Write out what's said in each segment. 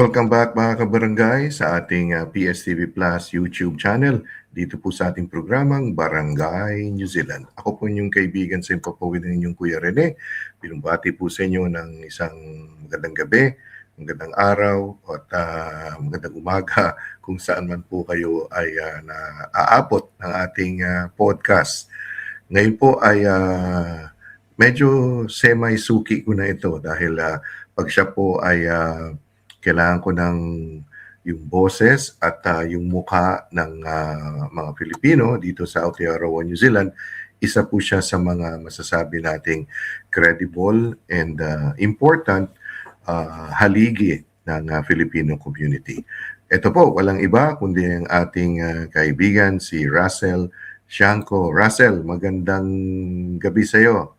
welcome back mga kabarangay sa ating PSTV Plus YouTube channel. Dito po sa ating programang Barangay New Zealand. Ako po inyong kaibigan sa impapawid ng inyong Kuya Rene. Binumbati po sa inyo ng isang magandang gabi, magandang araw at magandang umaga kung saan man po kayo ay naaabot ng ating podcast. Ngayon po ay medyo semi-suki ko na ito dahil pag siya po ay kailangan ko ng yung boses at yung mukha ng mga Pilipino dito sa Aotearoa, New Zealand. Isa po siya sa mga masasabi nating credible and important haligi ng Filipino community. Ito po, walang iba kundi ang ating kaibigan si Russell Shanko. Russell, magandang gabi sa iyo.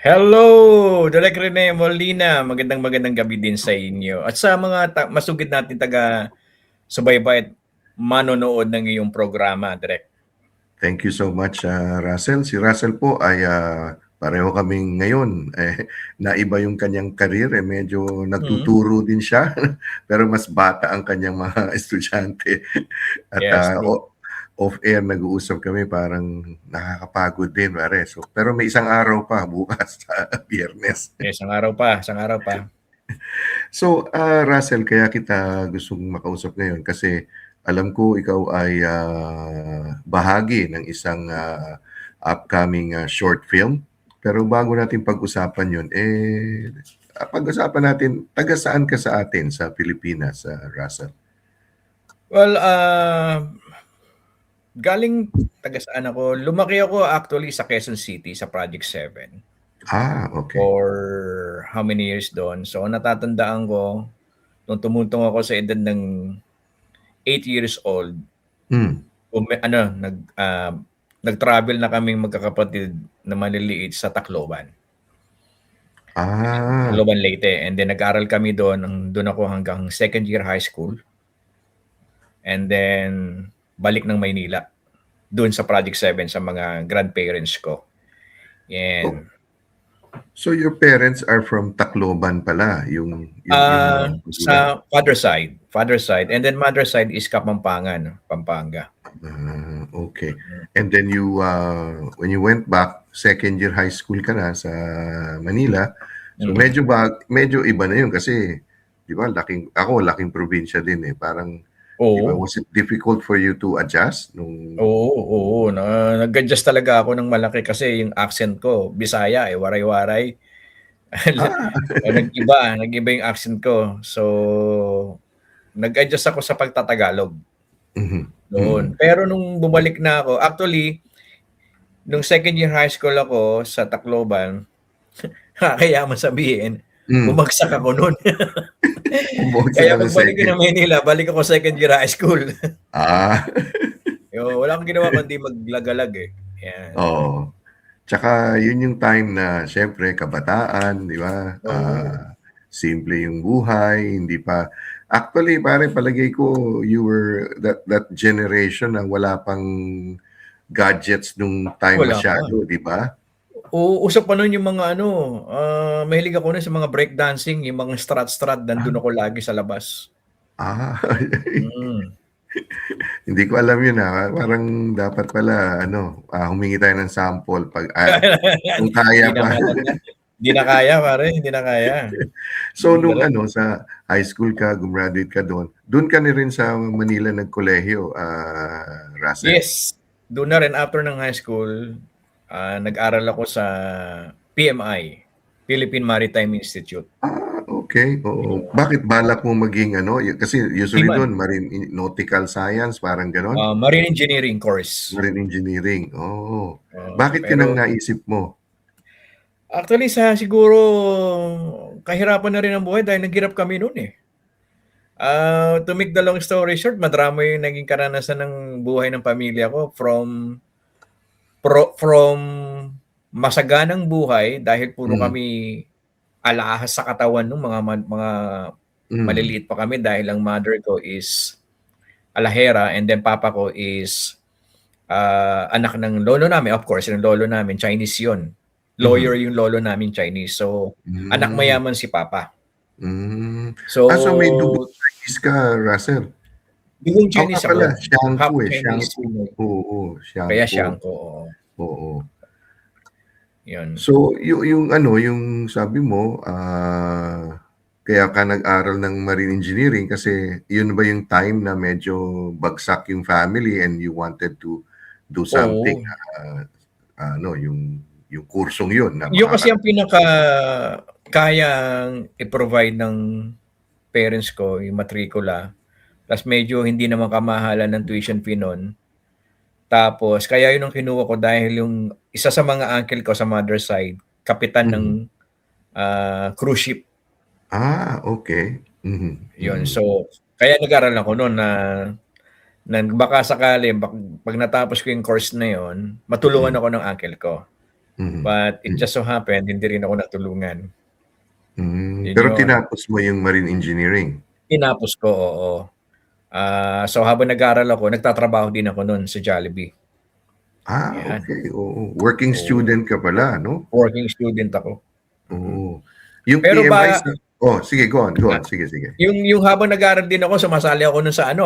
Hello, Direk Rene Molina. Magandang gabi din sa inyo. At sa mga masugid natin taga-subaybay at manonood ng iyong programa, Direk. Thank you so much, Russell. Si Russell po ay pareho kaming ngayon. Naiba yung kanyang karir. Medyo nagtuturo din siya. Pero mas bata ang kanyang mga estudyante. At Yes, off-air nag-uusap kami, parang nakakapagod din, pare. So, pero may isang araw pa bukas sa Biyernes. Yes, isang araw pa. So, Russell, kaya kita gustong makausap ngayon kasi alam ko ikaw ay bahagi ng isang upcoming short film. Pero bago natin pag-usapan yun, pag-usapan natin, taga saan ka sa atin sa Pilipinas, Russell? Well, galing taga saan ako. Lumaki ako actually sa Quezon City, sa Project 7. Okay. For how many years doon. So, natatandaan ko, nung tumuntong ako sa edad ng 8 years old, nag-travel na kaming magkakapatid na maliliit sa Tacloban. Tacloban, Leyte. And then nag-aral kami doon. Doon ako hanggang second year high school. And then balik ng Maynila. Doon sa Project 7 sa mga grandparents ko. And so your parents are from Tacloban pala, yung sa father side, and then mother side is Kapampangan, Pampanga. Okay. And then you when you went back, second year high school ka na sa Manila. So medyo iba na yun kasi 'di ba, laking probinsya din parang diba, was it difficult for you to adjust nung Oo, nag-adjust talaga ako ng malaki kasi yung accent ko, Bisaya waray-waray. Nag-iba yung accent ko. So nag-adjust ako sa pagtatagalog. Noon. Pero nung bumalik na ako, actually nung second year high school ako sa Tacloban, kaya masabihin, bumagsak ako noon. Kaya pagbalik ko na Manila, balik ako second year high school. Wala akong ginawa kundi maglagalag Yan. Tsaka yun yung time na syempre kabataan, di ba? Simple yung buhay, hindi pa. Actually, palagay ko you were that generation na wala pang gadgets nung time masyado, di ba? Usap pa nun yung mga mahilig ako na sa mga breakdancing, yung mga strat, nandun ako lagi sa labas. Hindi ko alam yun parang dapat pala humingi tayo ng sample pag kung kaya pa. Hindi na kaya, pare, hindi na kaya. So nung sa high school ka, gumraduate ka doon ka na rin sa Manila nagkolehiyo, Russell? Yes, doon na rin after ng high school. Nag-aral ako sa PMI, Philippine Maritime Institute. Okay. Oo. Bakit balak mo maging kasi usually doon marine nautical science, parang gano'n? Marine engineering course. Marine engineering. Bakit yun ang naisip mo? Actually siguro kahirapan na rin ang buhay dahil naghirap kami noon To make the long story short, madrama yung naging karanasan ng buhay ng pamilya ko from masaganang buhay dahil puro kami alahas sa katawan ng mga maliliit pa kami dahil ang mother ko is alahera and then papa ko is anak ng lolo namin. Of course, yung lolo namin, Chinese yun. Lawyer yung lolo namin, Chinese. So, anak mayaman si papa. So may dugo Chinese ka, Russell? Buong Ako nga Chinese pala, ako. Xiangku Half eh, Chinese, Xiangku. Pinoy. Oo, Kaya Xiangku. Xiangko, oo. Oo. Yun. So, yung ano, yung sabi mo, kaya ka nag-aral ng marine engineering kasi yun ba yung time na medyo bagsak yung family and you wanted to do something, Oo. ano, yung kursong yun na Yun kasi ang pinaka kayang i-provide ng parents ko, yung matrikula. Tas medyo hindi naman kamahalan ng tuition fee nun. Tapos kaya yun ang kinuha ko dahil yung isa sa mga uncle ko sa mother side, kapitan ng cruise ship. Okay. Yun. So, kaya nag-aral ako noon na baka sakali, pag natapos ko yung course na yun, matulungan ako ng uncle ko. But it just so happened, hindi rin ako natulungan. Yun Pero yun. tinapos mo yung marine engineering? Tinapos ko, oo. So habang nag-aral ako, nagtatrabaho din ako noon sa Jollibee. Yan. Okay. Oo. Working student ka pala, no? Working student ako. Oo. Yung Pero PMI ba, sige, go on. Sige. yung habang nag-aral din ako, sumasali ako nun sa ano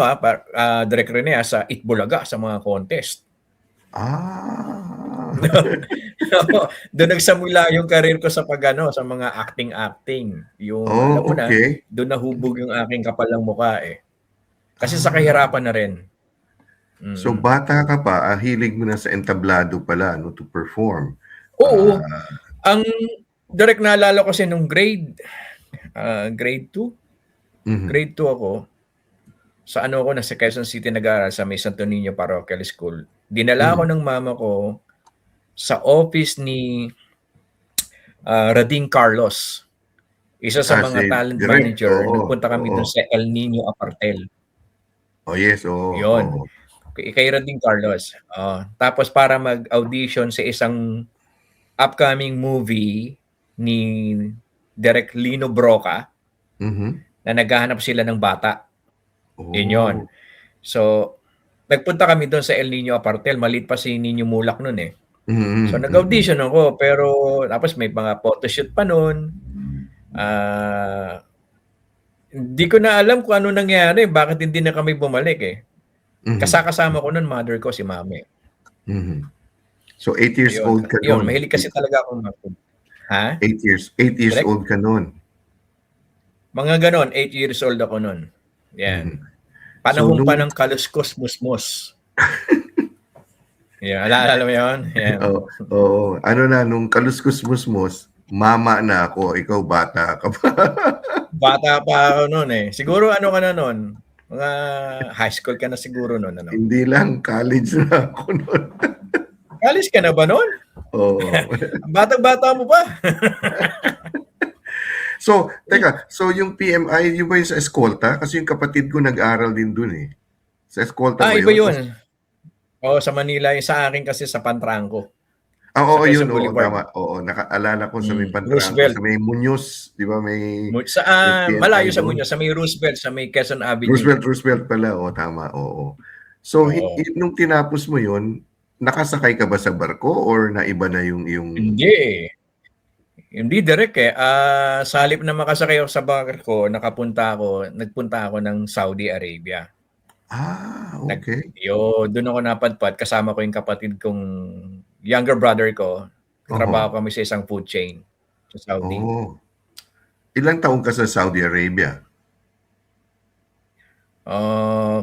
Direk Rene, sa Itbulaga, sa mga contest. Doon nagsamula yung career ko sa sa mga acting. Yung alam mo na, okay. doon nahubog yung aking kapalang mukha eh. Kasi sa kahirapan na rin. So bata ka pa, hilig mo na sa entablado pala, no, to perform. Oo. Ang direct naalala ko kasi nung grade 2. Grade 2 ako. Sa ako, nasa Quezon City nag-aaral sa may Santo Niño Parochial School. Dinala ako ng mama ko sa office ni Rading Carlos. Isa sa mga talent manager. Nagpunta kami doon sa El Nino Apartel. Oh yes, Yun. Kay Rading Carlos. Tapos para mag-audition sa isang upcoming movie ni Direk Lino Broca na naghahanap sila ng bata. Yun. So, nagpunta kami doon sa El Nino Apartel. Maliit pa si Nino Mulak noon eh. So, nag-audition ako. Pero, tapos may mga photoshoot pa noon. Hindi ko na alam kung ano nangyari. Bakit hindi na kami bumalik eh. Kasama ko noon, mother ko, si mami. So, 8 years old ka noon. Mahilig kasi talaga akong Ha? 8 years old ka noon. Mga ganon, 8 years old ako noon. Yan. Panahon pa ng kaluskos musmos. Alala mo yun? Oo. Ano na, nung kaluskos musmos, mama na ako, ikaw bata ka pa. Bata pa ako noon eh. Siguro ano ka na noon? Mga high school ka na siguro noon. Ano? Hindi lang, college na ako noon. College ka na ba noon? Oo. Bata-bata mo pa. So, teka, yung PMI, yung ba yung sa Escolta? Kasi yung kapatid ko nag-aral din dun eh. Sa Escolta ba yun? Iba yun. Sa Manila. Yung sa akin kasi sa Pantranco. Yun. Tama. Nakaalala ko sa may Pantranco. Sa may Muñoz, di ba? Malayo sa Muñoz. Sa may Roosevelt, sa may Quezon Avenue. Roosevelt pala. Tama. So, nung tinapos mo yun, nakasakay ka ba sa barko or naiba na yung... Hindi direct eh. Sa halip na makasakay ako sa barko, nagpunta ako ng Saudi Arabia. Okay. Doon ako napadpad. Kasama ko yung kapatid kong younger brother ko. Trabaho kami sa isang food chain sa Saudi. Ilang taon ka sa Saudi Arabia?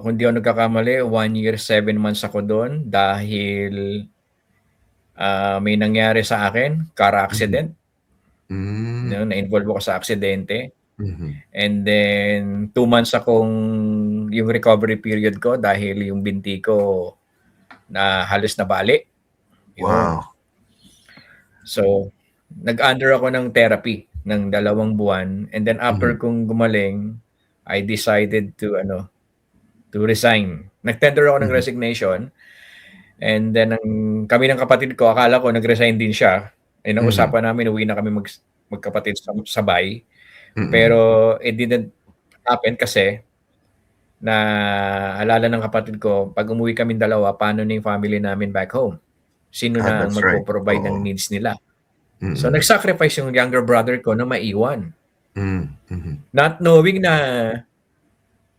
Kung di ako nagkakamali, 1 year, 7 months ako doon dahil may nangyari sa akin, car accident. Na-involve ako sa aksidente. And then 2 months akong yung recovery period ko dahil yung binti ko na halos nabali. Wow. So, nag-under ako ng therapy ng 2 buwan. And then after kong gumaling, I decided to resign. Nag-tender ako ng resignation. And then kami ng kapatid ko, akala ko nag-resign din siya. Ang usapan namin, uwi na kami magkapatid sabay. Pero it didn't happen kasi na alala ng kapatid ko, pag umuwi kami 2, paano na yung family namin back home? Sino na ang magpo-provide ng needs nila? So nag-sacrifice yung younger brother ko na maiwan. Not knowing na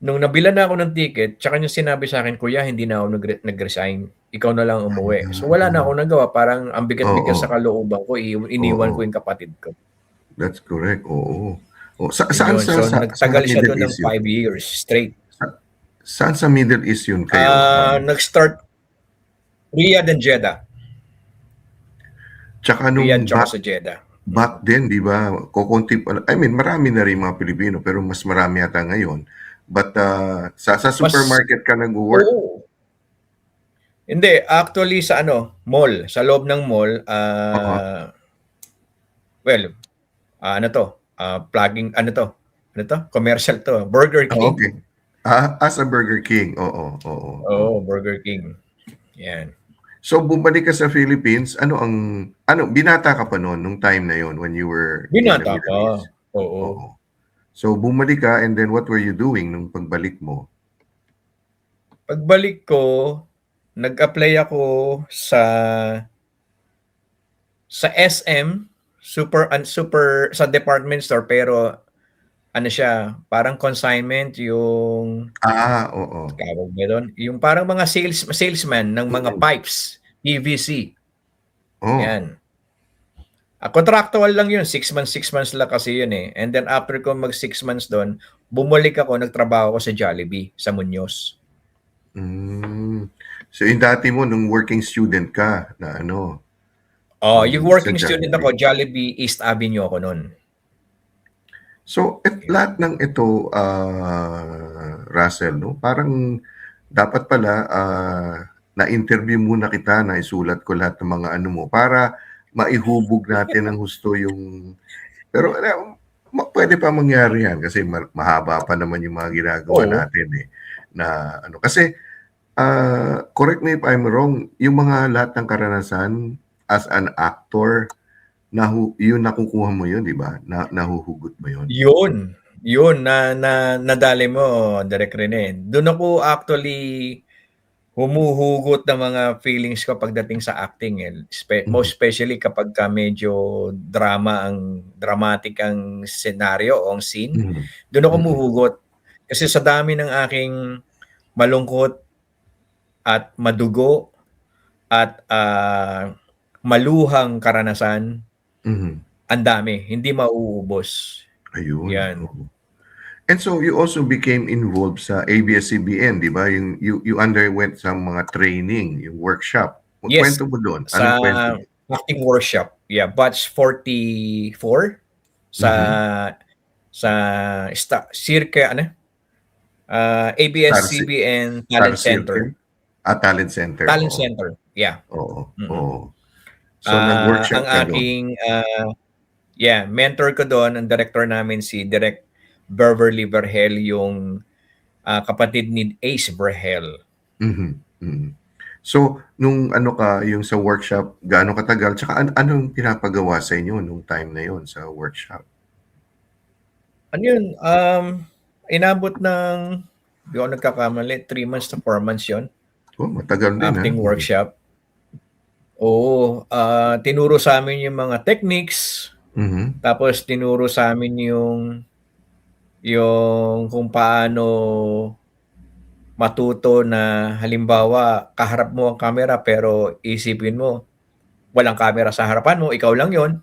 Nung nabilan na ako ng ticket, tsaka niya sinabi sa akin, "Kuya, hindi na ako nag-resign. Ikaw na lang umuwi." So, wala na akong nagawa. Parang ang bigat-bigat sa Oo, kalooban ko, iniwan ko oo. yung kapatid ko. That's correct, oo. Oh, Yun saan yun. So, sa nagtagal siya Middle doon ng East yun? 5 years straight. Sa saan sa Middle East yun kayo? Nag-start Riyadh and Jeddah. Tsaka Riyadh nung tsaka sa Jeddah. back then, di ba, kokonti pa, I mean, marami na rin mga Pilipino, pero mas marami yata ngayon. But sa supermarket ka nag-work? Oo. Hindi, actually sa mall, sa loob ng mall, Oo. well, ano to, plugging, commercial to, Burger Oh, King. okay. As a Burger King, oo, oo. Oo, Burger King. Yan. So bumalik ka sa Philippines, binata ka pa noon nung time na yon when you were in the Binata Middle pa, East? oo. Oo. So bumalik ka and then what were you doing nung pagbalik mo? Pagbalik ko, nag-apply ako sa SM, super sa department store, pero ano siya, parang consignment yung Oo. tawag ba doon? Yung parang mga salesman ng mga pipes, PVC. Oh, Yan. Contractual lang yun, 6 months lang kasi yun eh. And then after ko mag 6 months doon, bumalik ako, nagtrabaho ako sa Jollibee, sa Muñoz. So yung dati mo nung working student ka na Yung sa working student Jollibee. ako, Jollibee East Avenue ako noon. So lahat ng ito, Russell, no? Parang dapat pala na-interview muna kita, na isulat ko lahat ng mga mo para maihubog natin ng husto yung... Pero pwede pa mangyari yan kasi mahaba pa naman yung mga ginagawa natin eh. Na kasi correct me if I'm wrong, yung mga lahat ng karanasan as an actor, yun nakukuha mo yun, di ba? Nahuhugot mo yun. Yun na nadali mo, Direk Rene. Doon ako actually humuhugot ng mga feelings ko pagdating sa acting. Most especially kapag medyo dramatic ang senaryo o ang scene. Doon ako humuhugot. Kasi sa dami ng aking malungkot at madugo at maluhang karanasan, ang dami. Hindi mauubos. Ayun. Yan. And so you also became involved sa ABS-CBN, di ba? You underwent some mga training, yung workshop. Yes. Kwento mo doon. Sa acting workshop. Yeah, batch 44 sa circa ABS-CBN Talent Center. Talent Center. Talent Center. Yeah. Oo. So nag-workshop ang ka aking mentor ko doon, ang director namin si Direk Beverly Verhel, yung kapatid ni Ace Verhel. So, nung yung sa workshop, gaano katagal? Tsaka anong pinapagawa sa inyo nung time na yon sa workshop? Ano yun? Inabot ng, hindi ako nagkakamali, 3 months to 4 months yun. Oh, matagal din. Acting workshop. Oo. Tinuro sa amin yung mga techniques. Tapos tinuro sa amin yung kung paano matuto na halimbawa kaharap mo ang camera pero isipin mo walang camera sa harapan mo, ikaw lang yon.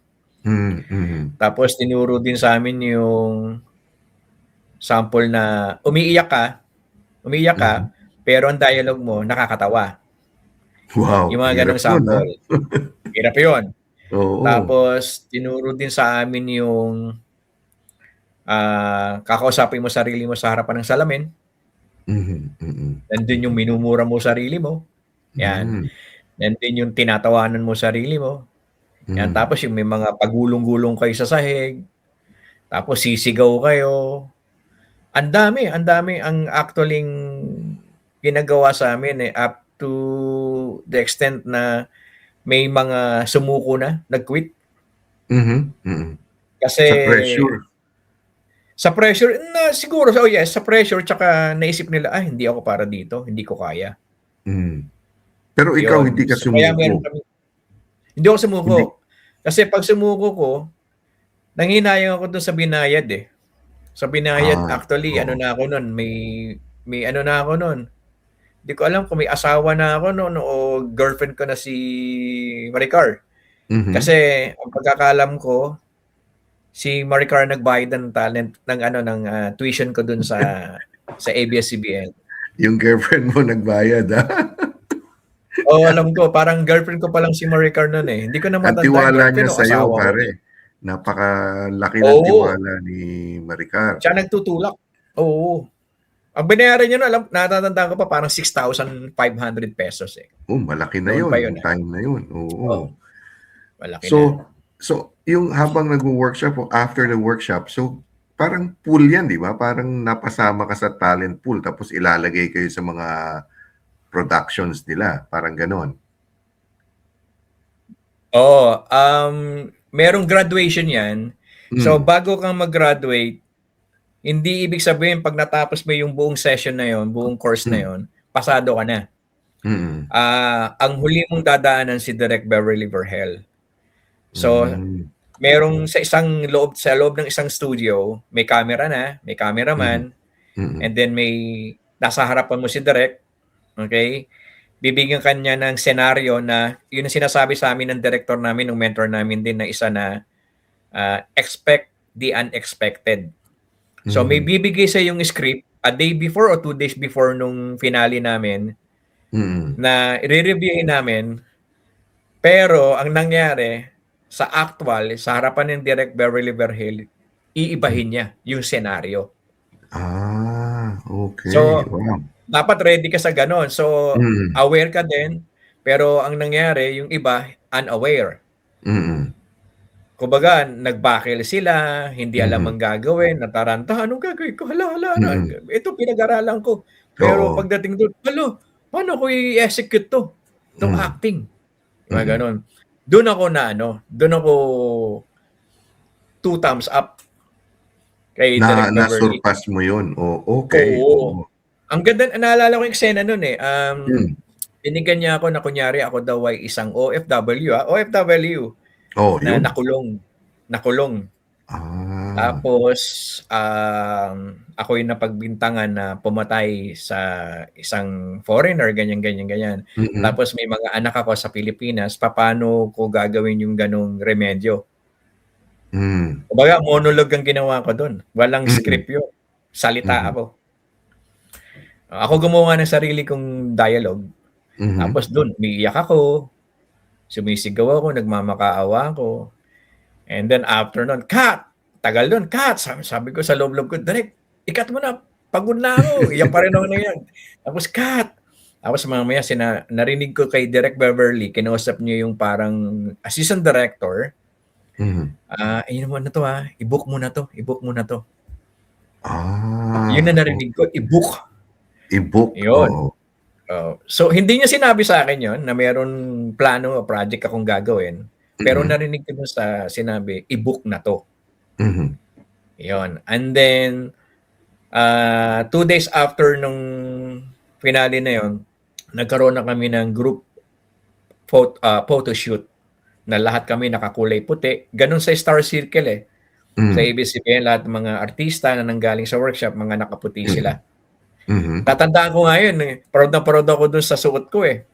Tapos tinuro din sa amin yung sample na umiiyak ka pero ang dialogue mo nakakatawa. Wow. Yung mga ganong sample. Hirap yun. Tapos tinuro din sa amin yung kakausapin mo sarili mo sa harapan ng salamin. Nandun yung minumura mo sarili mo. Yan. Nandun yung tinatawanan mo sarili mo. Yan. Tapos yung may mga pagulong-gulong kayo sa sahig. Tapos sisigaw kayo. Ang dami ang actually ginagawa sa amin up to the extent na may mga sumuko na, nag-quit. Kasi sa pressure na siguro, sa pressure, tsaka naisip nila, hindi ako para dito, hindi ko kaya. Pero ikaw hindi ka sumuko. Hindi ako sumuko. Kasi pag sumuko ko, nanghinayang ako doon sa binayad eh. So binayad actually, oo. ano na ako nun, may ano na ako nun. Hindi ko alam kung may asawa na ako noon o girlfriend ko na si Maricar. Mhm. Kasi ang pagkakaalam ko, si Maricar nagbayad ng talent ng ano ng tuition ko dun sa ABS-CBN. Yung girlfriend mo nagbayad, ah. Oo, alam ko, parang girlfriend ko pa lang si Maricar noon eh. Hindi ko na Ang matandaan tiwala niya girlfriend o sa'yo, asawa ko na. pare. Napakalaki ng Oo, tiwala ni Maricar. siya nagtutulak. Oo. Ang binayaran niya no, alam, natatandaan ko pa parang 6,500 pesos eh. Oh, malaki na Noon yun, pa yun nung ah. time na yun. Oo. Oo, malaki na. So yung habang nagwo-workshop o after the workshop, so parang pool yan, di ba? Parang napasama ka sa talent pool tapos ilalagay kayo sa mga productions nila. Parang ganon. Oo, merong graduation 'yan. So Mm. bago kang mag-graduate, hindi ibig sabihin 'pag natapos mo yung buong session na 'yon, buong course na Mm. 'yon, pasado ka na. Mm. Ang huli mong dadaanan si Direk Beverly Vergel. So Mm. merong sa loob ng isang studio, may camera na, may Mm. cameraman, Mm. and then may nasa harapan mo si Direk, okay? Bibigyan kanya ng senaryo na yun ang sinasabi sa amin ng director namin, ng mentor namin din na isa na expect the unexpected. So may Mm. bibigay sa yung script a day before o 2 days before nung finale namin Mm. na i-reviewin namin. Pero ang nangyari sa actual, sa harapan ng Direk Beverly Vergel, iibahin niya yung senaryo. Okay. So Wow. dapat ready ka sa ganon. So Mm. aware ka din, pero ang nangyari yung iba unaware. Mm. Kumbaga, nagbakil sila, hindi alam Mm. ang gagawin, nataranta, anong gagawin ko? Hala, Mm. ito pinag-aralan ko. Pero Oo. pagdating doon, hala, paano ko i-execute to? Itong Mm. acting. Mga Mm. ganon. Doon ako 2 thumbs up kay Direk Beverly. Na-surpass mo yun. Oh, okay. Oo. Oo. Ang ganda, naalala ko yung eksena nun eh. Mm. Binigyan niya ako na kunyari ako daw ay isang OFW, OFW Oh, na yun. nakulong. Ah. Tapos, ako yung napagbintangan na pumatay sa isang foreigner, ganyan. Mm. Tapos may mga anak ako sa Pilipinas, paano ko gagawin yung ganong remedyo? Mm. Kumbaga, monologue ang ginawa ko doon. Walang Mm. script yun. Salita Mhm. ako. Ako gumawa ng sarili kong dialogue. Mhm. Tapos doon, umiiyak ako, sumisigaw ako, nagmamakaawa ako. And then after nun, cut! Tagal nun, cut! Sabi ko sa loob-loob ko, Direk, ikat mo na, pagod na ako. Iyan pa rin ako na yan. Tapos cut! Tapos mamaya narinig ko kay Direk Beverly, kinausap niya yung parang assistant director. Mhm. Ayun naman na to i-book mo na to. Yun na Ah, narinig ko, i-book. i-book, Yun. oo. So hindi niya sinabi sa akin yon na meron plano o project akong gagawin. Pero Mm. narinig ko dun sa sinabi, i-book na to. Mhm. Yun. And then, 2 days after nung finale na yon, nagkaroon na kami ng group photo shoot na lahat kami nakakulay puti. Ganun sa Star Circle eh. Sa Mm. ABS-CBN, lahat ng mga artista na nanggaling sa workshop, mga nakaputi Mm. sila. Mhm. Tatandaan ko nga yun eh. Proud na proud ako dun sa suot ko eh.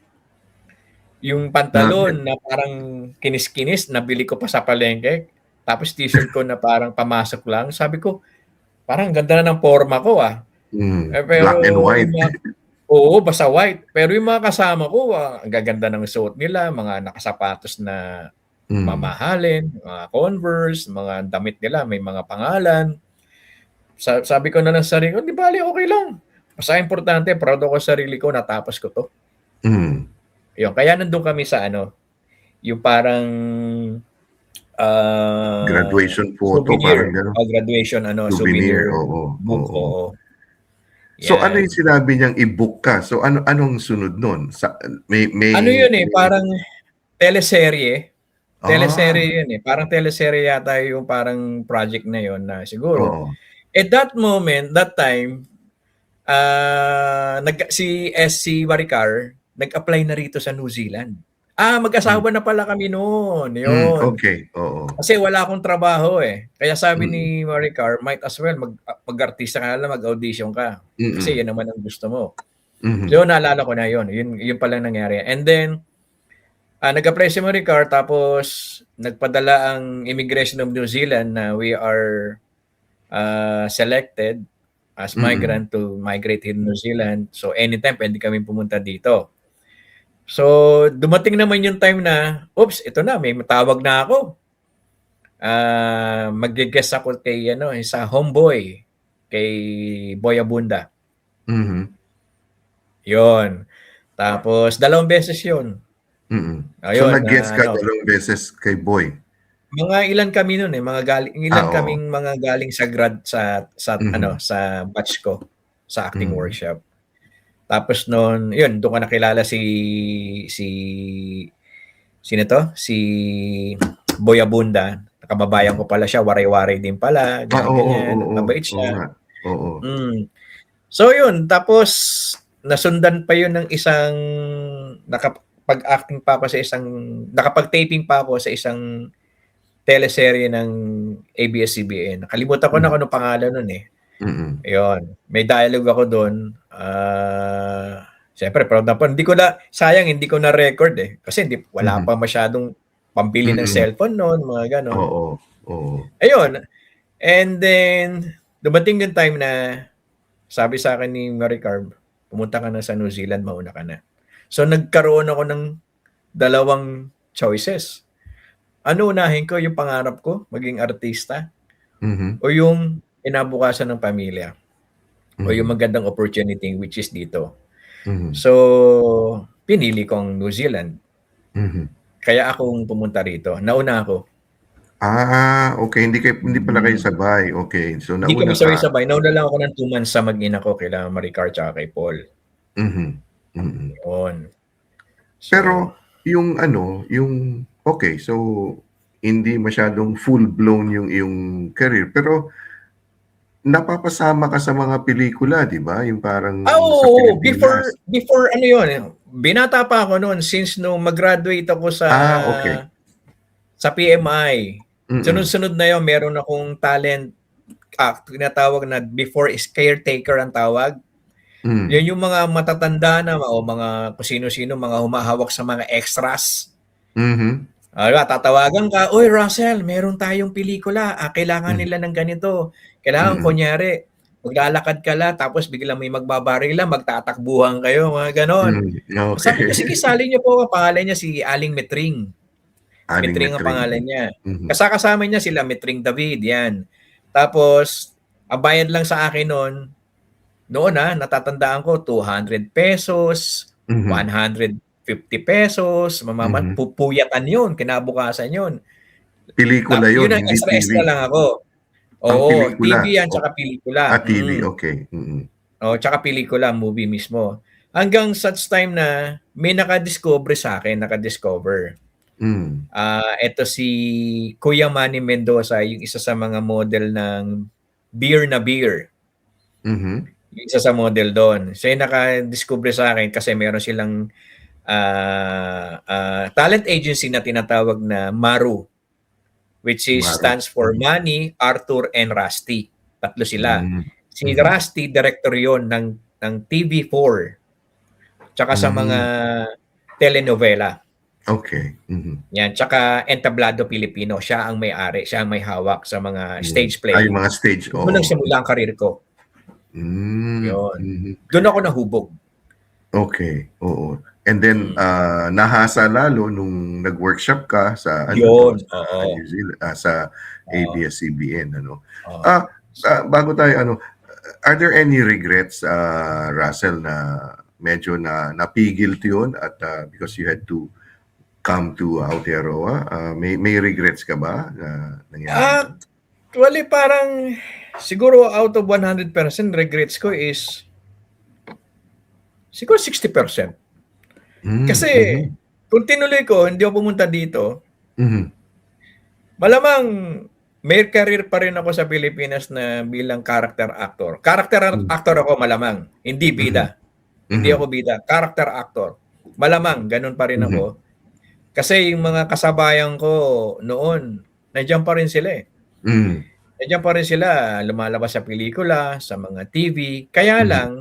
Yung pantalon Bakit? na parang kinis-kinis, nabili ko pa sa palengke. Tapos t-shirt ko na parang pamasok lang. Sabi ko, parang ganda na ng forma ko Pero Black and white. yung mga, oo, basta white. Pero yung mga kasama ko, ang gaganda ng suot nila, mga nakasapatos na Mm. mamahalin, mga Converse, mga damit nila, may mga pangalan. Sabi ko na lang sa sarili ko, di bali, okay lang. Basta importante, proud ako sa sarili ko, natapos ko to. Mm. Yun, kaya nandun kami sa yung parang Graduation photo, parang souvenir. gano'n. Graduation, Souvenir, souvenir oo, book, oo. oo. So ano yung Yan. sinabi niyang i-book ka? So anong sunod nun? May Yun parang teleserye. ah, Teleserye yun Parang teleserye yata yung parang project na yun na siguro. oo. At that moment, that time, si SC Maricar nag-apply na rito sa New Zealand Mag-asawa na pala kami noon, yun. Okay, oo. Kasi wala akong trabaho eh. Kaya sabi Mm, ni Maricar, might as well mag-artista ka na lang, mag-audition ka. Kasi mm, yan naman ang gusto mo. mhm, So naalala ko na yun. Yun pala nangyari. And then, nag-apply si Maricar tapos nagpadala ang Immigration of New Zealand na we are selected as mm. migrant to migrate in New Zealand. So anytime pwede kami pumunta dito. So dumating naman yung time na, oops, ito na, may matawag na ako. Mag-guest ako kay sa Homeboy, kay Boy Abunda. Mhm, 'Yon. Tapos 2 beses 'yon. mm. So Ayun nag-guest na ka 2 beses kay Boy? mga ilan kami no'n eh, ilan Oo. kaming mga galing sa grad Mhm, sa batch ko sa acting mhm. workshop. Tapos no'n, 'yun do'n ko nakilala si sino 'to? Si Boy Abunda. Kababayan ko pala siya, waray-waray din pala, Oo, ganyan-ganyan, oo. mabait Oo siya. nga. Oo. So yun, tapos nasundan pa yun ng isang nakapag-acting pa ako sa isang nakapag-taping pa ako sa isang teleserye ng ABS-CBN. Nakalimutan ko na Hmm, kung anong pangalan nun eh. mm. Ayun, may dialogue ako dun. Siyempre proud na proud. Sayang hindi ko na record eh. Kasi wala Mhm, pa masyadong pambili ng mm. cellphone noon, mga ganon. Oo, oo. Ayun, and then dumating yung time na sabi sa akin ni Maricar, pumunta ka na sa New Zealand, mauna ka na. So nagkaroon ako ng 2 choices. Ano unahin ko, yung pangarap ko, maging artista, Mhm, o yung kinabukasan ng pamilya, o yung mhm, magandang opportunity which is dito. mhm, So, pinili ko ang New Zealand. mhm. Kaya akong pumunta rito. Nauna ako. Okey. Hindi pala kayo Mm. sabay, okey. So Hindi kami nauna ka. sabay-sabay. Nauna lang ako ng 2 months sa mag-ina ko kila Maricar tsaka kay Paul. Mhm, mm. Yun. So, Pero yung ano, yung okey, so hindi masyadong full-blown yung iyong career, pero napapasama ka sa mga pelikula, 'di ba? Yung parang sa oo, Pilipinas. before ano yun, binata pa ako noon since nung mag-graduate ako Okey. sa PMI. Mm, Sunod-sunod na yun, meron akong talent act, tinatawag na before is caretaker ang tawag. hmm, Yan yung mga matatanda na o mga kung sino-sino, mga humahawak sa mga extras. mhm, Tatawagan ka, "Uy Russell, meron tayong pelikula, kailangan hmm, nila ng ganito." Kailangan mm, kunyari, maglalakad ka lang tapos biglang may magbabaril lang, magtatakbuhan kayo, mga gano'n. Sabi ko, okey. "Sige, sali niyo po ako." Pangalan niya si Aling Metring. Aling Metring ang Metring, pangalan niya. mhm, Kasama niya sila Metring David, 'yan. Tapos, ang bayad lang sa akin noon natatandaan ko ₱200, mhm, ₱150, mhm. pupuyatan 'yun, kinabukasan 'yun. Pelikula yun, 'Yun ang hindi TV? extra-extra lang ako. Ang Oo, pelikula, TV 'yan tsaka pelikula, TV, okey, mm. Oo, tsaka pelikula, movie mismo. Hanggang such time na may nakadiscover. Hmm, Eto si Kuya Manny Mendoza, yung isa sa mga model ng Beer na Beer. mhm, Yung isa sa model doon. Siya yung nakadiscover sa akin kasi meron silang talent agency na tinatawag na MARU, which is Maru, stands for Manny, Arthur, and Rusty. Tatlo sila. hmm, Si mhm, Rusty, director yon ng TV4, tsaka sa mga hmm, telenovela. okey, mhm, Yan, tsaka Entablado Pilipino. Siya ang may-ari, siya ang may hawak sa mga stage yung play. mga stage, Doon oo, nagsimula ang karir ko. Yun. mhm, Doon ako nahubog. okey, oo. And then, Mm. nahasa lalo nung nag-workshop ka sa ano 'no, Yun, sa oo. New Zealand, sa Oo, ABS-CBN ano. oo. Ah, bago tayo ano, are there any regrets, Russell, na medyo napigil yun at, because you had to come to Aotearoa, may regrets ka ba na nangyari yun? Actually, parang siguro out of 100% regrets ko is siguro 60%. Hmm, Kasi mhm, kung tinuloy ko, hindi ako pumunta dito, mhm, malamang may career pa rin ako sa Pilipinas na bilang character actor. Character hmm, actor ako malamang, hindi mhm, bida. Hindi ako mhm, bida, character actor. Malamang ganun pa rin mhm, ako. Kasi yung mga kasabayan ko noon, nandiyan pa rin sila eh. Mm. Nandiyan pa rin sila, lumalabas sa pelikula, sa mga TV. Kaya Mhm. lang,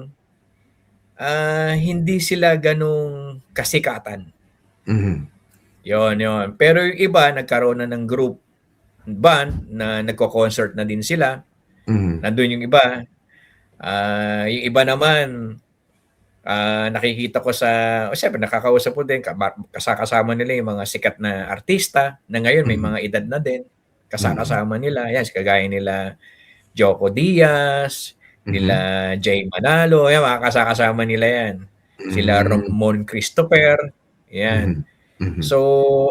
hindi sila ganong kasikatan. Mhm. Yon. Pero yung iba, nagkaroon na ng group band na nagko-concert na din sila. Mhm. Nandun yung iba. Yung iba naman, nakikita ko sa, siyempre nakakausap ko din, kasama nila yung mga sikat na artista na ngayon may Mhm. mga edad na din. Mhm. Kasama nila. Yan, kagaya nila Joko Diaz, nila Mhm. Jay Manalo, yan, mga kasama nila yan. Sila Hmm. Ramon Christopher, yan. Mhm. Mhm. So,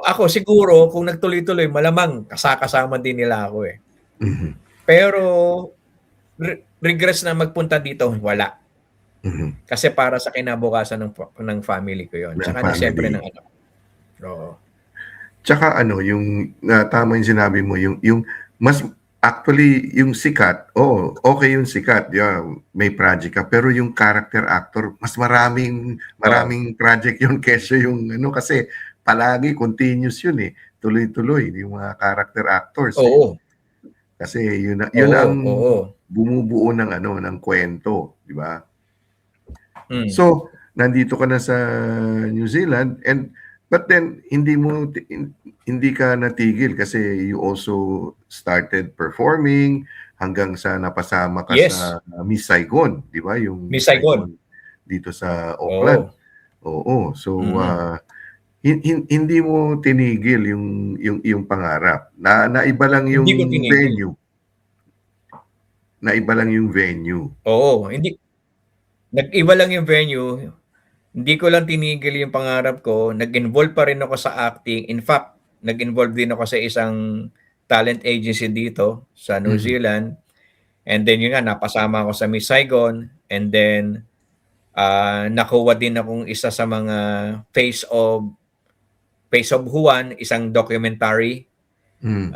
ako siguro, kung nagtuloy-tuloy, malamang kasama din nila ako eh. Mhm. Pero, regrets na magpunta dito, wala. Mhm. Kasi para sa kinabukasan ng family ko yon. Ng Tsaka siyempre ng family. anak. Oo. Tsaka ano, yung tama yung sinabi mo, yung mas actually yung sikat, okay yung sikat, yeah, may project ka, pero yung character actor, mas maraming Oo. maraming project yun kaysa yung ano, kasi palagi continuous yun eh, tuloy-tuloy yung mga character actors eh. Oo. Kasi yun Oo. ang Oo. bumubuo ng ano, ng kwento, di ba? Mm. So, nandito ka na sa New Zealand but then hindi ka natigil kasi you also started performing hanggang sa napasama ka Yes. sa Miss Saigon, 'di ba? Yung Miss Miss Saigon. Saigon dito sa Auckland. Oo. Oo. So, Mm. hindi mo tinigil yung pangarap. Naiba lang Hindi ko yung tinigil. venue. Naiba lang yung venue. Oo, nag-iba lang yung venue. Hindi ko lang tinigil yung pangarap ko. Nag-involve pa rin ako sa acting. In fact, nag-involve din ako sa isang talent agency dito sa New Mhm. Zealand. And then yun nga, napasama ako sa Miss Saigon. And then, nakuha din akong isa sa mga Face of Juan, isang documentary Mm.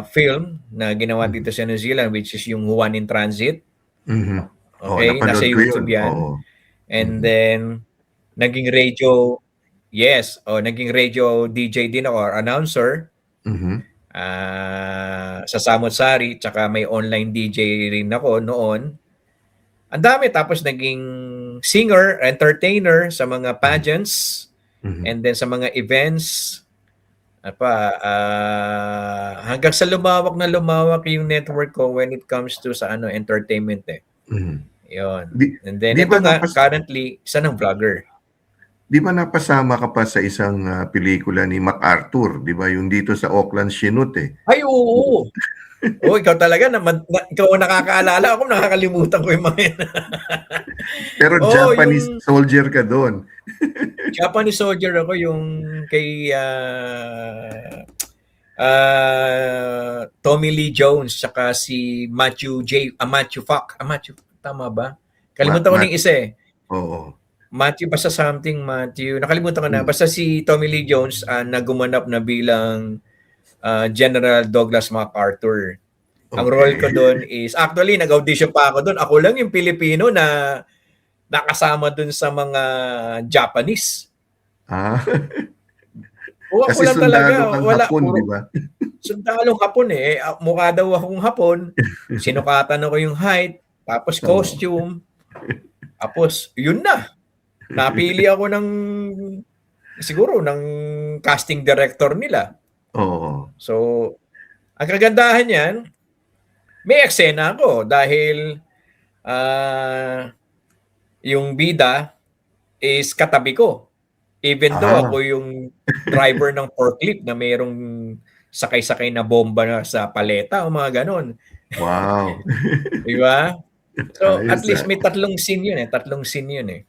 film na ginawa Mhm. dito sa New Zealand, which is yung Juan in Transit. Mhm. Oo, Okay, nasa napanood ko yun, YouTube yan. oo. And Mhm. then, naging radio, yes, naging radio DJ din ako, or announcer, Mhm. sa Samut Sari, tsaka may online DJ rin ako noon. Ang dami, tapos naging singer, entertainer sa mga Mhm. pageants, Mhm. and then sa mga events, hanggang sa lumawak na lumawak yung network ko when it comes to sa entertainment eh. Mhm. Yun. Di And then di ito ba nga, currently, isa ng vlogger. di ba napasama ka pa sa isang, pelikula ni MacArthur, 'di ba, yung dito sa Auckland Chinook eh. Ay, oo. Oh, ikaw talaga ikaw ang nakakaalala. Ako nakakalimutan ko yung mga yan. Pero Oo, Japanese yung soldier ka dun. Japanese soldier ako, yung kay Tommy Lee Jones, saka si Matthew, tama ba? Kalimutan ko na Mat yung isa eh. oo. Basta something Matthew. Nakalimutan ko na. Hmm. Basta si Tommy Lee Jones na gumanap na bilang General Douglas MacArthur. Ang role Okay. ko doon is, actually, nag-audition pa ako doon. Ako lang yung Pilipino na nakasama doon sa mga Japanese. Ah, O ako kasi lang sundalo talaga. kang Wala. Hapon, 'di Puro ba? sundalong Hapon eh. Mukha daw akong Hapon. Sinukatan ako yung height. Tapos Oo. costume. Tapos, yun na. Napili ako siguro ng casting director nila. Oo. So, ang kagandahan yan, may eksena ako dahil yung bida is katabi ko. Even though Ah, ako yung driver ng forklift na mayroong sakay-sakay na bomba na sa paleta o mga ganon. wow. Di ba? So, at Ayos, least may tatlong scene yun eh. Tatlong scene yun eh.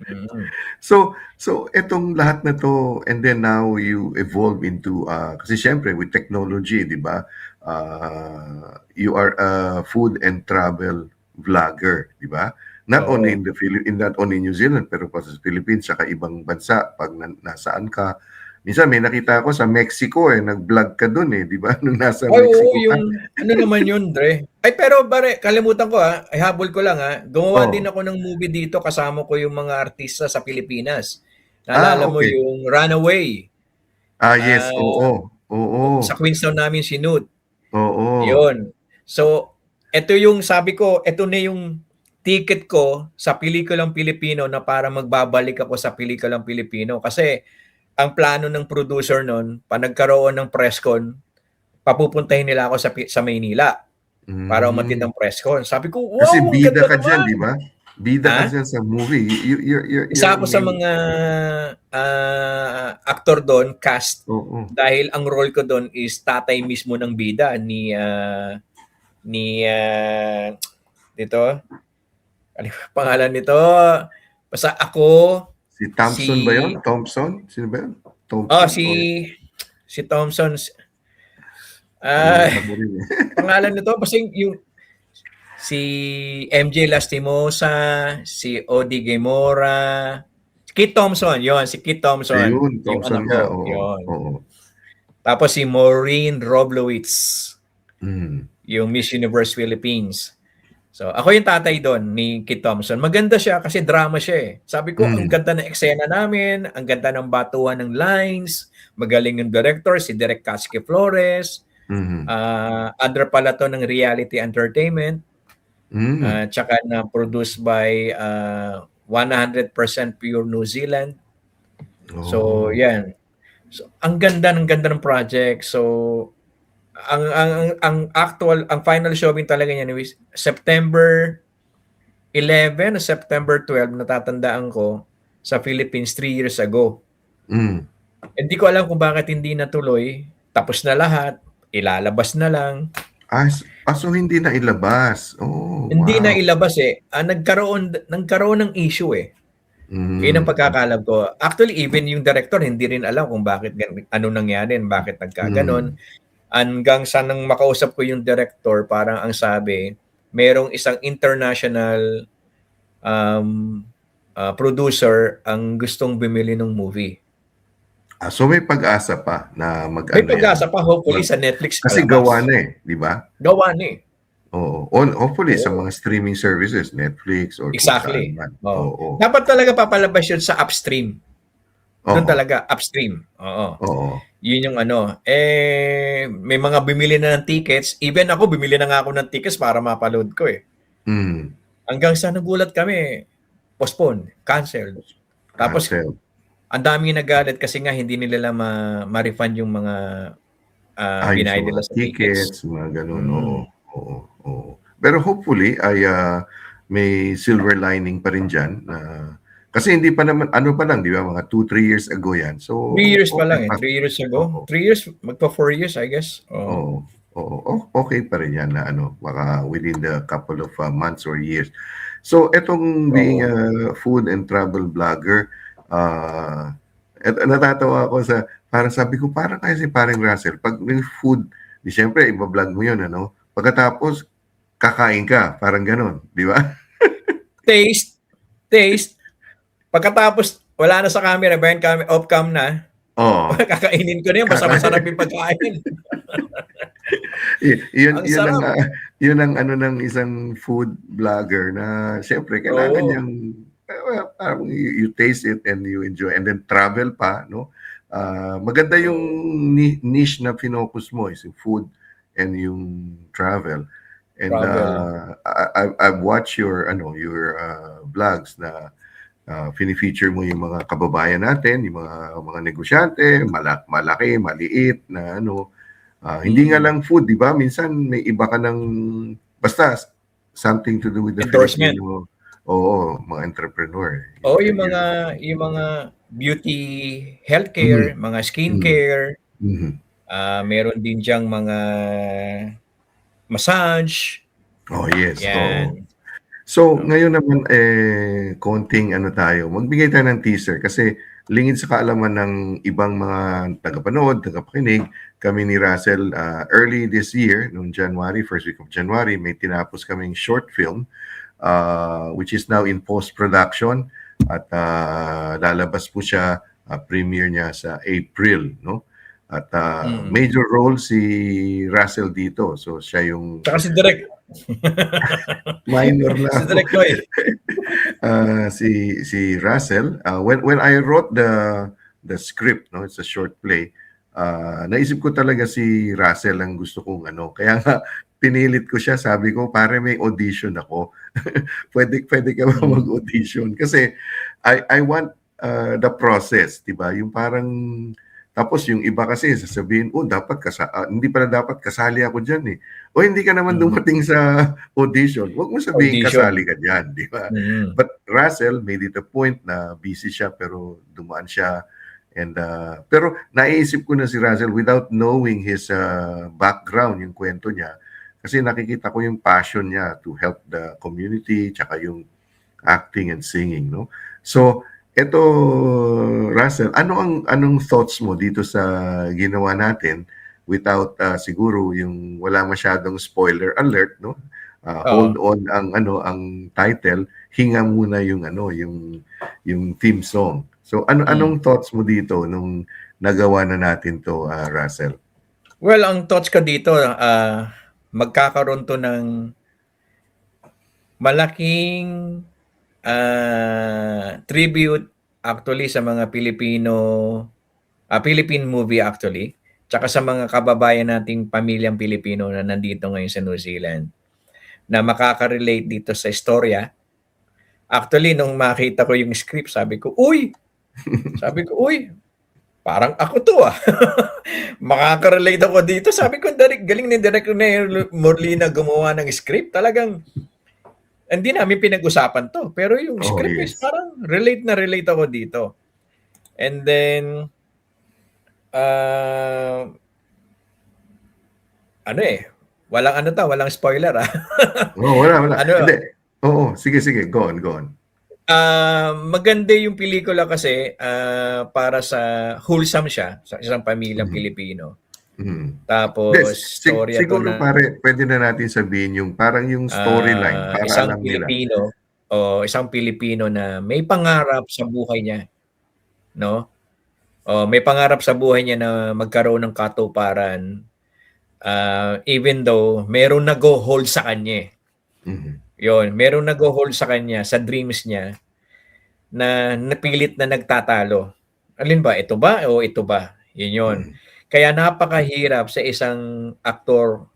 Mm. So etong lahat na 'to and then now you evolve into, kasi siyempre with technology, 'di ba, you are a food and travel vlogger, 'di ba? Not only Oo. not only New Zealand pero pa sa Philippines saka ibang bansa 'pag nasaan ka. Minsan may nakita ako sa Mexico, nag-vlog ka dun, 'di ba, nung nasa Ay, oo, Mexico ka. yung ano naman yun, Dre. Ay, pero bare, kalimutan ko ay habol ko lang gumawa din Oh, ako ng movie dito, kasama ko yung mga artista sa Pilipinas. Naalala mo Okay. yung Runaway? Yes. Ah, Oo. Oo. sa Queenstown namin sinut. Oo. Yun. So, ito yung sabi ko, ito na yung ticket ko sa pelikulang Pilipino na para magbabalik ako sa pelikulang Pilipino. Kasi ang plano ng producer nun, pa nagkaroon ng press con, papupuntahin nila ako sa Maynila para umatid Mm. ng press con. Sabi ko, Kasi wow, ang bida ganda ka diyan, 'di naman! ba? Bida ka Ha? diyan sa movie. Isa You're ako sa main. mga actor doon, cast, Oo. dahil ang role ko doon is tatay mismo ng bida ni dito, ano yung pangalan nito? Basta ako, Si si Thompson ba 'yon? Thompson? Sino ba 'yon? oh Thompson si or si Thompson, kalimutan ah ko rin, eh. pangalan nito basta yung si MJ Lastimosa, si Odi Gemora, Kit Thompson, yon si Kit Thompson, Ayun, yung Thompson anak nga, ko, oo. yon. Oo. Tapos si Maureen Roblowitz, Mm. yung Miss Universe Philippines. So, ako yung tatay doon ni Kit Thompson. Maganda siya kasi drama siya eh. Sabi ko, ang Mm. ganda ng eksena namin, ang ganda ng batuan ng lines, magaling yung director, si Direk Casque Flores, Mhm. under pala to ng Reality Entertainment, Mm. tsaka na produced by 100% Pure New Zealand. So, Oh. yan. So, ang ganda ng project. So, ang final showing talaga niya is September 11 o September 12, natatandaan ko, sa Philippines 3 years ago. Mm. Hindi ko alam kung bakit hindi natuloy. Tapos na lahat, ilalabas na lang. So hindi na ilabas. Oh, Hindi na wow. ilabas eh. Nagkaroon ng issue eh. Yun ang Mm. pagkakalab ko. Actually, even yung director, hindi rin alam kung bakit, ano nangyari, bakit nagkaganon. Mm. Hanggang sa nang makausap ko yung director, parang ang sabi, merong isang international producer ang gustong bumili ng movie. So may pag-asa pa na May mag-ano yan. pag-asa pa, hopefully sa Netflix Kasi gawa palabas. na eh, di ba? Gawa na eh. Oo. Hopefully sa Oo. mga streaming services, Netflix or kung saan Exactly. man. Oo. Oo. Dapat talaga papalabas yun sa upstream. Doon Oo. talaga, upstream. Oo. Oo. Yun yung ano. May mga bumili na ng tickets. Even ako, bumili na nga ako ng tickets para mapaload ko eh. Mm. Hanggang sa nagulat kami, postpone, cancel. Tapos, Cancel. ang dami nagalit kasi nga hindi nila ma-refund yung mga Yung sa binayad mga nila sa tickets. tickets, mga ganun. Oo. Oo. Oo. Pero hopefully ay may silver lining pa rin dyan. Kasi hindi pa naman, ano pa lang, di ba? Mga 2-3 years ago yan. So, 3 years pa okay lang eh. pa. 3 years ago. Oo. 3 years, magpa 4 years, I guess. Oo. Oo. Okay pa rin yan na ano, baka within the couple of months or years. So, etong being Oo. a food and travel blogger, natatawa ako sa, parang sabi ko, parang kaya si paring Russell, pag may food, di syempre, iba-vlog mo yun, ano? Pagkatapos, kakain ka, parang ganon, di ba? Taste. Pagkatapos, wala na sa camera, ba yung off-cam na, Oo. kakainin ko na yun, basta masarap yung pagkain. Ang Yun ang sarap. yun ang ano ng isang food vlogger na syempre kailangan Oo. niyang parang you taste it and you enjoy and then travel pa, no? Maganda yung niche na finocus mo is yung food and yung travel. And I've watched your vlogs na fini-feature mo yung mga kababayan natin, yung mga negosyante, malaki, maliit na ano. Hindi nga lang food, di ba? Minsan may iba ka ng basta something to do with the Endorsement. Filipino. Oo, mga entrepreneur. Yung mga beauty, healthcare, mga skincare. Meron din diyang mga massage. Oh, yes. Yan. Oo. So, ngayon naman konting ano tayo, magbigay tayo ng teaser kasi lingid sa kaalaman ng ibang mga tagapanood, tagapakinig, kami ni Russell early this year, noong January, first week of January, may tinapos kaming short film which is now in post-production at lalabas po siya, premiere niya sa April, no? At major role si Russell dito. So, siya yung... Saka si Direk. Minor na. Si Direk Loy. si Russell, when I wrote the script, no, it's a short play, naisip ko talaga si Russell ang gusto kong ano, kaya nga pinilit ko siya, sabi ko, pare may audition ako. Pwede ka ba mag-audition? Kasi I want the process, 'di ba? Yung parang tapos yung iba kasi sasabihin, "Oh, dapat hindi pala dapat kasali ako diyan eh." O hindi ka naman dumating sa audition, wag mo sabihin Audition. kasali ka diyan, 'di ba? But Russell made it a point na busy siya pero dumaan siya and pero naiisip ko na si Russell without knowing his background, yung kwento niya. Kasi nakikita ko yung passion niya to help the community tsaka yung acting and singing, no? So, eto Russell, anong thoughts mo dito sa ginawa natin without siguro yung wala masyadong spoiler alert, no? Hold on ang title, hinga muna yung yung theme song. So anong thoughts mo dito nung nagawa na natin to, Russell? Well, ang thoughts ko dito, magkakaroon to ng malaking tribute actually sa mga Philippine movie actually, tsaka sa mga kababayan nating pamilyang Pilipino na nandito ngayon sa New Zealand na makaka-relate dito sa istorya. Actually, nung makita ko yung script, sabi ko, uy, parang ako to makaka-relate ako dito. Sabi ko, galing ni Direk Molina gumawa ng script. Talagang hindi namin pinag-usapan to. Pero yung script is parang relate ako dito. And then, walang spoiler Wala. Hindi. Oo, sige, go on. Maganda yung pelikula kasi para sa wholesome siya sa isang pamilyang Pilipino. Tapos storya to siguro na pare, pwede na natin sabihin yung parang yung storyline para alam nila. Isang Pilipino na may pangarap sa buhay niya, no? May pangarap sa buhay niya na magkaroon ng katuparan even though meron nag-hold sa kanya. Yun, meron nag-hold sa kanya sa dreams niya na napilit na nagtatalo. Alin ba? Ito ba o ito ba? Yun. Kaya napakahirap sa isang aktor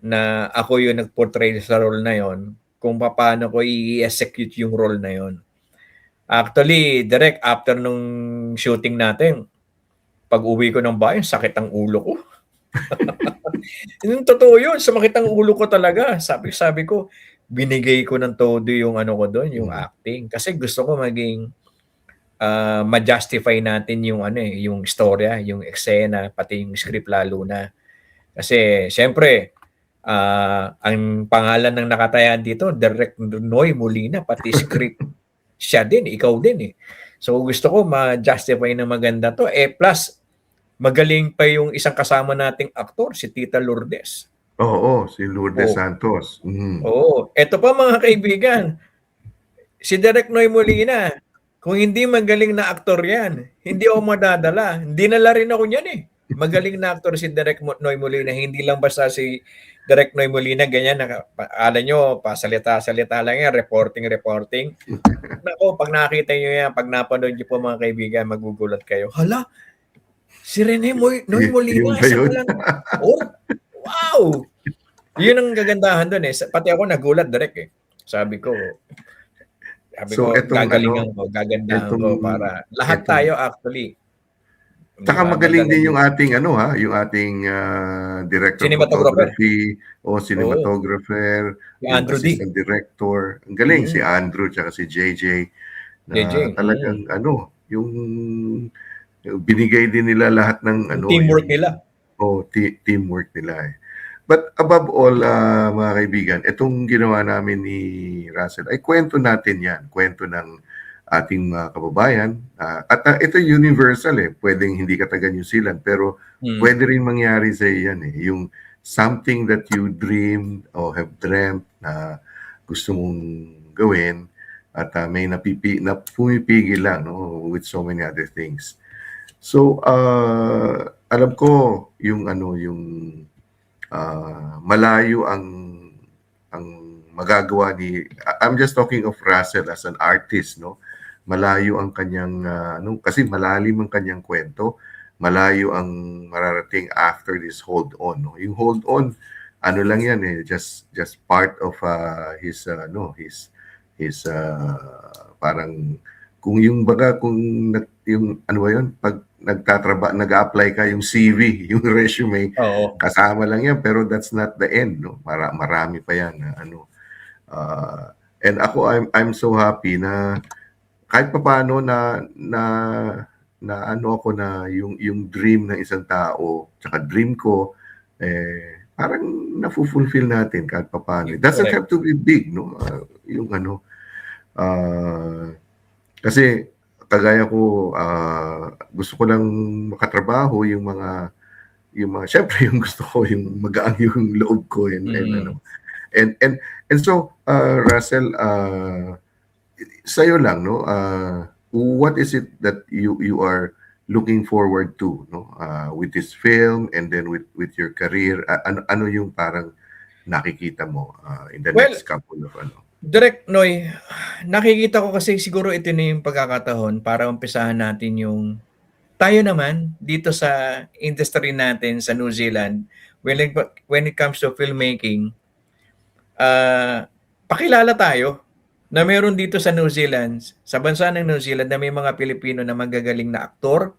na ako yung nag-portray sa role na yon kung paano ko i-execute yung role na yon. Actually, direct after nung shooting natin, pag uwi ko ng bahay, sakit ang ulo ko. Yung totoo yun, sumakit ang ulo ko talaga. Sabi ko, binigay ko ng todo yung ko doon, yung acting. Kasi gusto ko maging ma-justify natin yung yung istorya, yung eksena, pati yung script lalo na. Kasi syempre, ang pangalan ng nakatayan dito, Direk Noy Molina, pati script siya din, ikaw din eh. So gusto ko ma-justify na maganda to. Plus, magaling pa yung isang kasama nating aktor, si Tita Lourdes. Oo, si Lourdes Santos. Oo. Ito pa mga kaibigan, si Direk Noy Molina, kung hindi magaling na aktor yan, hindi ako madadala. Hindi nala rin ako niyan eh. Magaling na aktor si Direk Noy Molina, hindi lang basta si Direk Noy Molina, ganyan, alam nyo, pasalita-salita lang yan, reporting. Nako, pag nakita nyo yan, pag napanood nyo po mga kaibigan, magugulat kayo. Hala, si Rene Noy Molina, isa pa lang. Wow! Yun ang kagandahan doon eh. Pati ako nagulat direct eh. Sabi ko, gagalingan ko, gagandahan ko para lahat tayo actually. Saka magaling din yung ating yung ating director of photography o cinematographer, yung assistant director. Ang galing si Andrew tsaka si JJ na talagang yung binigay din nila lahat ng teamwork nila. Teamwork nila eh. But above all, mga kaibigan, itong ginawa namin ni Russell ay kwento natin yan. Kwento ng ating mga kababayan. At ito universal eh. Pwedeng hindi ka taga New Zealand, pero pwede rin mangyari sa yan eh. Yung something that you dreamed or have dreamt na gusto mong gawin at may pumipigil lang with so many other things. So, alam ko yung malayo ang magagawa ni I'm just talking of Russell as an artist, no? Malayo ang kanyang kasi malalim ang kanyang kwento, malayo ang mararating after this Hold On, no? Yung Hold On, ano lang yan just part of his parang kung yung baga kung yung ano ba yun, pag nag-apply ka yung CV, yung resume, kasama lang yan, pero that's not the end, no? Marami pa yan na and ako I'm so happy na kahit papaano na ano ako na yung dream ng isang tao, tsaka dream ko parang na-fulfill natin kahit papaano. It doesn't have to be big, no? Yung kasi kagaya ko gusto ko lang makatrabaho yung mga syempre yung gusto ko yung magaan yung loob ko and so Russell, sa'yo lang, no? What is it that you are looking forward to, no? With this film and then with your career, ano yung parang nakikita mo in the next couple of Direct Noy, nakikita ko kasi siguro ito na yung pagkakataon para umpisahan natin yung tayo naman dito sa industry natin sa New Zealand when it comes to filmmaking, pakilala tayo na meron dito sa New Zealand, sa bansa ng New Zealand na may mga Pilipino na magagaling na aktor,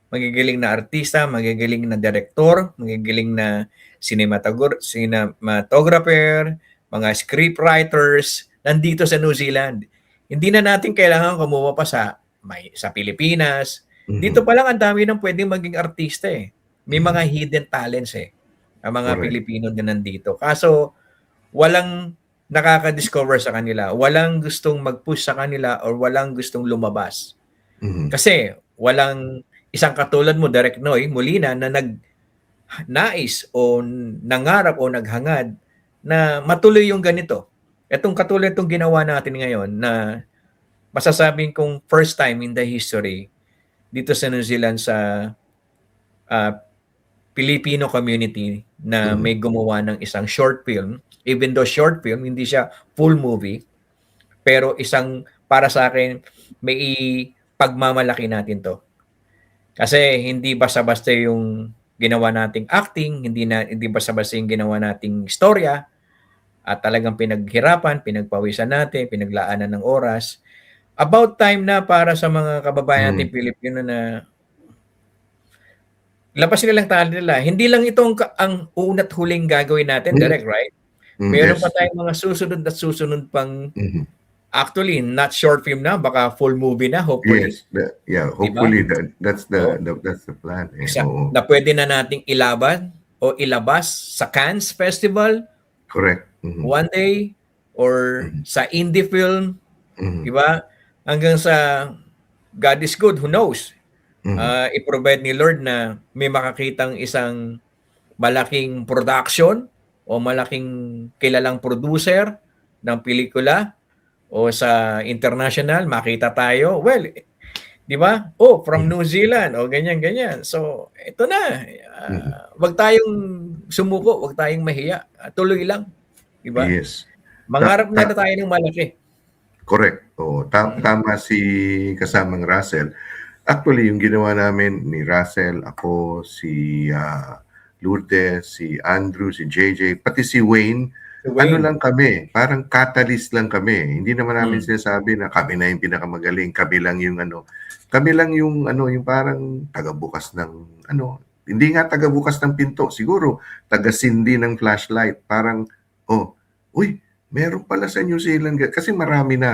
magagaling na artista, magagaling na direktor, magagaling na cinematographer, mga scriptwriters nandito sa New Zealand. Hindi na natin kailangan kumuha pa sa Pilipinas. Dito pa lang ang dami ng pwedeng maging artista May mga hidden talents ang mga Pilipino na nandito. Kaso walang nakaka-discover sa kanila. Walang gustong mag-push sa kanila or walang gustong lumabas. Kasi walang isang katulad mo, Direk Noy Molina, na nais o nangarap o naghangad na matuloy yung ganito. Itong katulad itong ginawa natin ngayon na masasabing kong first time in the history dito sa New Zealand sa Filipino community na may gumawa ng isang short film. Even though short film, hindi siya full movie, pero isang, para sa akin, may pagmamalaki natin to. Kasi hindi basta-basta yung ginawa nating acting, hindi basta-basta yung ginawa nating istorya, at talagang pinaghirapan, pinagpawisan natin, pinaglaanan ng oras. About time na para sa mga kababayan natin Pilipino na labas nilang talent nila. Hindi lang ito ang una't huling gagawin natin, Direk, right? Meron pa tayong mga susunod pang actually not short film na, baka full movie na, hopefully. Yes, hopefully that's the plan. Na pwede na nating ilabas sa Cannes Festival. Correct. One day or sa indie film, di ba? Hanggang sa God is good, who knows? I-provide ni Lord na may makakitang isang malaking production o malaking kilalang producer ng pelikula o sa international, makita tayo. Well, di ba? From New Zealand o ganyan. So, ito na. Wag tayong sumuko, wag tayong mahiya. Tuloy lang. Di ba? Yes. Mangarap na tayo ng malaki. Correct. Tama si kasamang Russell. Actually, yung ginawa namin ni Russell, ako, si Lourdes, si Andrew, si JJ, pati si Wayne, ano lang kami, parang catalyst lang kami. Hindi naman namin sinasabi na kami na yung pinakamagaling, kami lang yung yung parang tagabukas ng hindi nga tagabukas ng pinto, siguro tagasindi ng flashlight, parang meron pala sa New Zealand kasi marami na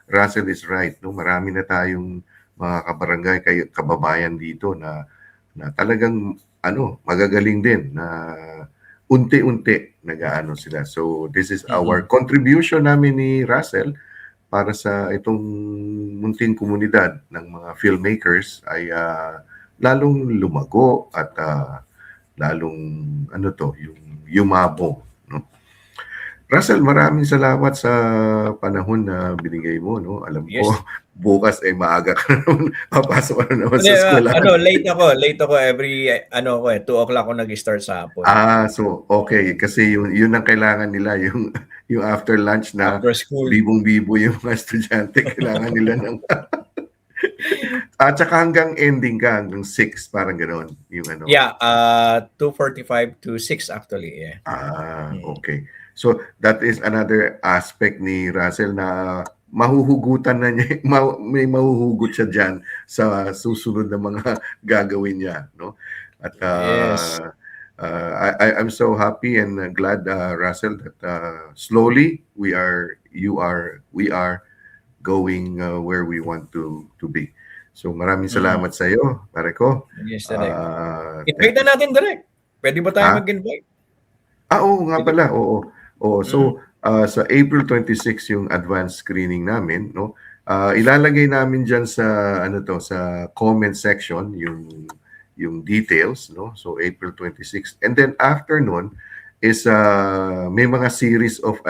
Russell is right, no? Marami na tayong mga kabarangay, kababayan dito na talagang magagaling din na unti-unti nag-aano sila. So this is our contribution namin ni Russell para sa itong munting komunidad ng mga filmmakers ay lalong lumago at lalong yung yumabong. Russell, maraming salamat sa panahon na binigay mo, no? Alam ko, bukas ay maaga ka na naman, papasok ka na naman sa eskwela. Late ako every 2 o'clock ako nag-start sa hapon. So okay, kasi yun ang kailangan nila, yung after lunch na After school. bibong-bibo yung mga estudyante. Kailangan nila ng... At saka hanggang ending ka, hanggang 6, parang gano'n. Yung ano. Yeah, 2:45 to 6 actually. Yeah. Okay. So that is another aspect ni Russell na mahuhugutan na niya, may mahuhugot siya dyan sa susunod na mga gagawin niya, no? At Yes. I'm so happy and glad, Russell, that slowly we are going where we want to be. So maraming salamat sa iyo, pare ko. Yes, direct. Invite na natin, direct. Pwede ba tayo mag-invite? Oo nga pala, oo. So sa April 26 yung advanced screening namin, no? Ilalagay namin diyan sa sa comment section yung details, no? So April 26. And then after nun is may mga series of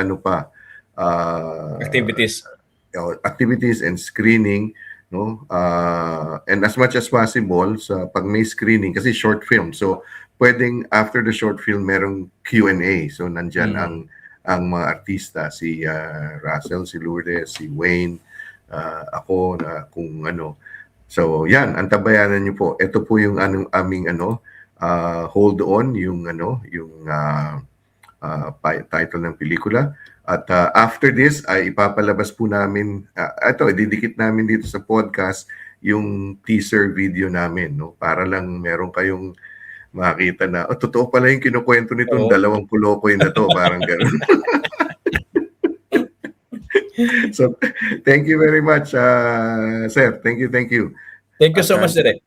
activities and screening, no? And as much as possible sa pag may screening kasi short film. So pwedeng after the short film merong Q&A. So nandiyan ang mga artista, si Russell, si Lourdes, si Wayne, ako na kung ano. So yan, antabayanan niyo po. Ito po yung aming hold on, yung title ng pelikula. At after this ay ipapalabas po namin, ididikit namin dito sa podcast yung teaser video namin, no? Para lang meron kayong makita na, totoo pala yung kinukwento nitong dalawang kulokoy na to, parang gano'n. So, thank you very much, sir. Thank you. Thank you so much, direct.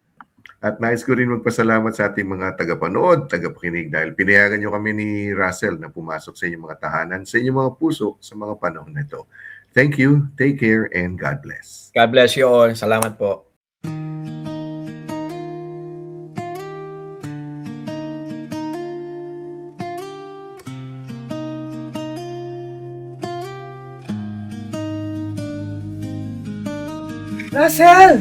At nais ko rin magpasalamat sa ating mga tagapanood, tagapakinig dahil pinayagan nyo kami ni Russell na pumasok sa inyong mga tahanan, sa inyong mga puso sa mga panahon na ito. Thank you, take care, and God bless. God bless you all. Salamat po. Russell!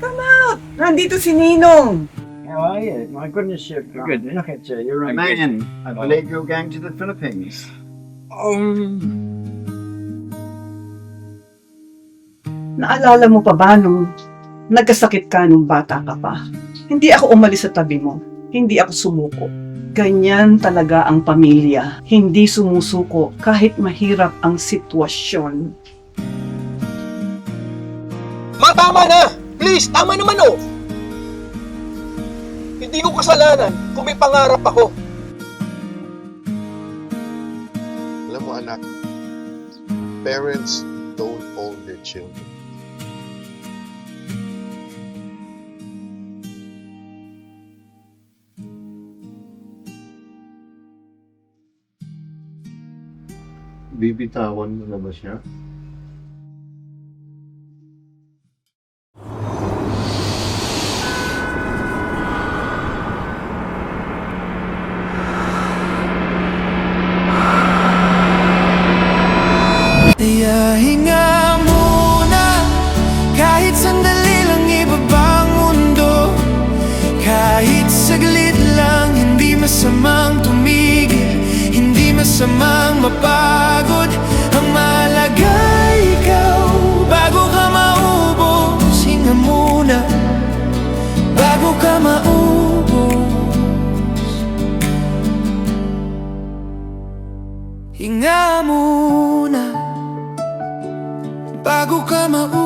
Come out! Nandito si Ninong! How are you? My goodness, you're good. Look at you. You're a man. I believe you're going to the Philippines. Naalala mo pa ba nung nagkasakit ka nung bata ka pa? Hindi ako umalis sa tabi mo. Hindi ako sumuko. Ganyan talaga ang pamilya. Hindi sumusuko kahit mahirap ang sitwasyon. Tama na! Please, tama naman oh! Hindi ko kasalanan kung may pangarap ako. Alam mo anak, parents don't own their children. Bibitawan mo na ba siya? Hinga muna, kahit sandali lang ibaba ang mundo. Kahit saglit lang, hindi masamang tumigil, hindi masamang mapagod. Ang mahalaga ikaw, bago ka maubos. Hinga muna, bago ka maubos. Hinga muna, bago ka maubos.